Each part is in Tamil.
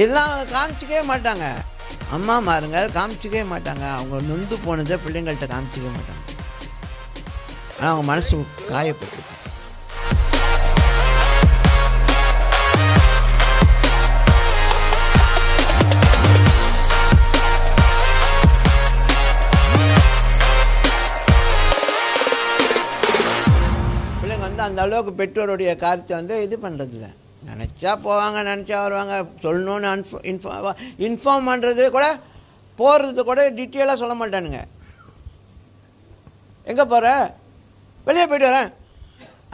இதெல்லாம் காமிச்சிக்கவே மாட்டாங்க. அம்மாமாருங்கள் காமிச்சிக்கவே மாட்டாங்க. அவங்க நொந்து போனதை பிள்ளைங்கள்ட்ட காமிச்சிக்கவே மாட்டாங்க. ஆனால் அவங்க மனசு காயப்பட்டு பிள்ளைங்க அந்த அளவுக்கு பெற்றோருடைய காரியத்தை இது பண்ணுறதில்ல. நினச்சா போவாங்க, நினச்சா வருவாங்க. சொல்லணுன்னு இன்ஃபார்ம் பண்ணுறது கூட, போகிறது கூட டீட்டெயிலாக சொல்ல மாட்டானுங்க. எங்கே போகிற? வெளியே போய்ட்டு வரேன்.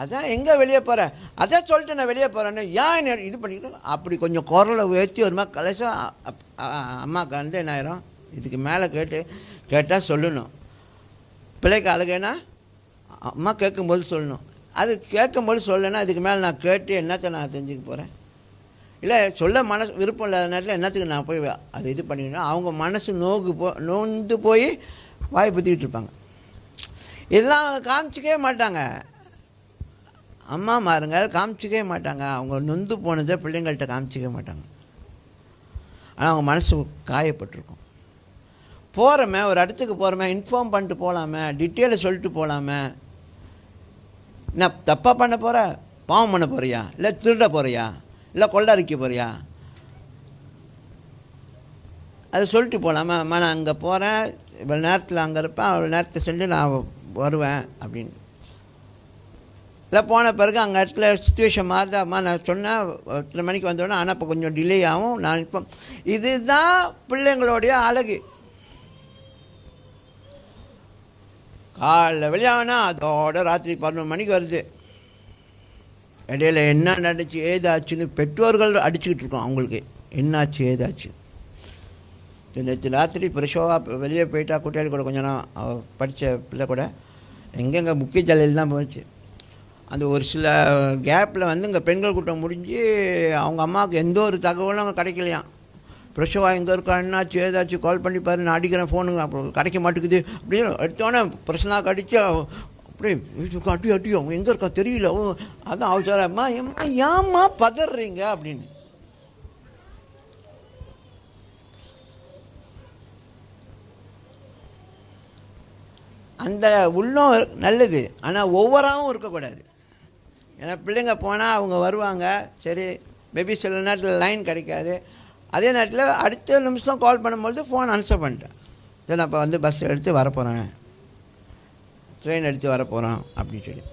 அதான் எங்கே வெளியே போகிறேன்? அதான் சொல்லிட்டு நான் வெளியே போகிறேன்னு ஏன் இது பண்ணிக்கிட்டு அப்படி கொஞ்சம் குரலை உயர்த்தி ஒரு மாதிரி கடைசியாக அம்மாவுக்கு என்ன ஆயிரும், இதுக்கு மேலே கேட்டால் சொல்லணும். பிள்ளைக்கு அழுகைன்னா அம்மா கேட்கும்போது சொல்லணும். அது கேட்கும்போது சொல்லலைன்னா இதுக்கு மேலே நான் கேட்டு என்னத்தை நான் செஞ்சுக்க போகிறேன்? இல்லை சொல்ல விருப்பம் இல்லாத நேரத்தில் என்னத்துக்கு நான் போய் அது இது பண்ணிக்கணும்? அவங்க மனசு நொந்து போய் வாய் புத்திக்கிட்டு இருப்பாங்க. இதெல்லாம் காமிச்சிக்கவே மாட்டாங்க. அம்மாமாருங்கள் காமிச்சிக்கவே மாட்டாங்க. அவங்க நொந்து போனதை பிள்ளைங்கள்ட்ட காமிச்சிக்கவே மாட்டாங்க. ஆனால் அவங்க மனசு காயப்பட்டிருக்கும். போகிறோமே, ஒரு இடத்துக்கு போகிறோமே, இன்ஃபார்ம் பண்ணிட்டு போகலாமே, டீட்டெயிலை சொல்லிட்டு போகலாமே. என்ன தப்பாக பண்ண போகிற? பாவம் பண்ண போகிறியா? இல்லை திருட போகிறியா? இல்லை கொள்ளடிக்க போகிறியா? அதை சொல்லிட்டு போகலாமா? அம்மா நான் அங்கே போகிறேன், இவ்வளோ நேரத்தில் அங்கே இருப்பேன், அவ்வளோ நேரத்தை சென்று நான் வருவேன் அப்படின்னு. இல்லை போன பிறகு அங்கே இடத்துல சுச்சுவேஷன் மாறுதாம்மா, நான் சொன்னேன் இத்தனை மணிக்கு வந்தோடனே, ஆனால் இப்போ கொஞ்சம் டிலே ஆகும், நான் இப்போ இதுதான் பிள்ளைங்களுடைய அழகு. காலைல வெளியாகனா அதோட ராத்திரி 11 மணிக்கு வருது. இடையில என்ன நடந்துச்சு ஏதாச்சுன்னு பெற்றோர்கள் அடிச்சுக்கிட்டு இருக்கோம். அவங்களுக்கு என்னாச்சு ஏதாச்சு. நேற்று ராத்திரி பிரசோவாக வெளியே போயிட்டா குட்டையில் கூட கொஞ்சம் நான் படித்த பிள்ளை கூட எங்கெங்கே முக்கிய ஜலையில் தான் போச்சு. அந்த ஒரு சில கேப்பில் இங்கே பெண்கள் கூட்டம் முடிஞ்சு அவங்க அம்மாவுக்கு எந்த ஒரு தகவலும் அங்கே கிடைக்கலையாம். பிரசவா எங்கே இருக்கா, என்னாச்சு ஏதாச்சும் கால் பண்ணி பாரு, நான் அடிக்கிறேன் ஃபோனுங்க, அப்புறம் கிடைக்க மாட்டேங்குது அப்படின்னு எடுத்தோடனே பிரச்சனாக அடித்து அப்படியே அடி அவங்க எங்கே இருக்கா தெரியல. அதான் அவசரம்மா ஏம்மா பதறீங்க அப்படின்னு. அந்த உள்ளம் நல்லது, ஆனால் ஒவ்வொராவும் இருக்கக்கூடாது. ஏன்னா பிள்ளைங்க போனால் அவங்க வருவாங்க, சரி மேபி சில நேரத்தில் லைன் கிடைக்காது. அதே நேரத்தில் அடுத்த நிமிஷம் கால் பண்ணும்போது ஃபோன் ஆன்சர் பண்ணிட்டேன். சரி நான் இப்போ பஸ் எடுத்து வரப்போகிறேன், ட்ரெயின் எடுத்து வரப்போகிறோம் அப்படின்னு சொல்லி.